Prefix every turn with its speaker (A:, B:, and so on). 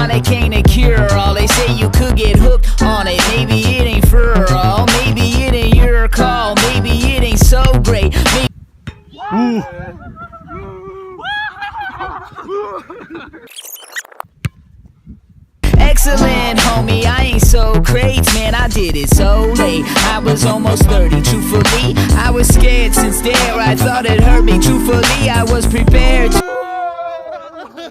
A: tonic ain't a cure-all. They say you could get hooked on it. Maybe it ain't for all. Maybe it ain't your call. Maybe it ain't so great. Excellent, homie, I ain't so great, man, I did it so late. I was almost 30, truthfully, I was scared since there. I thought it hurt me, truthfully, I was prepared to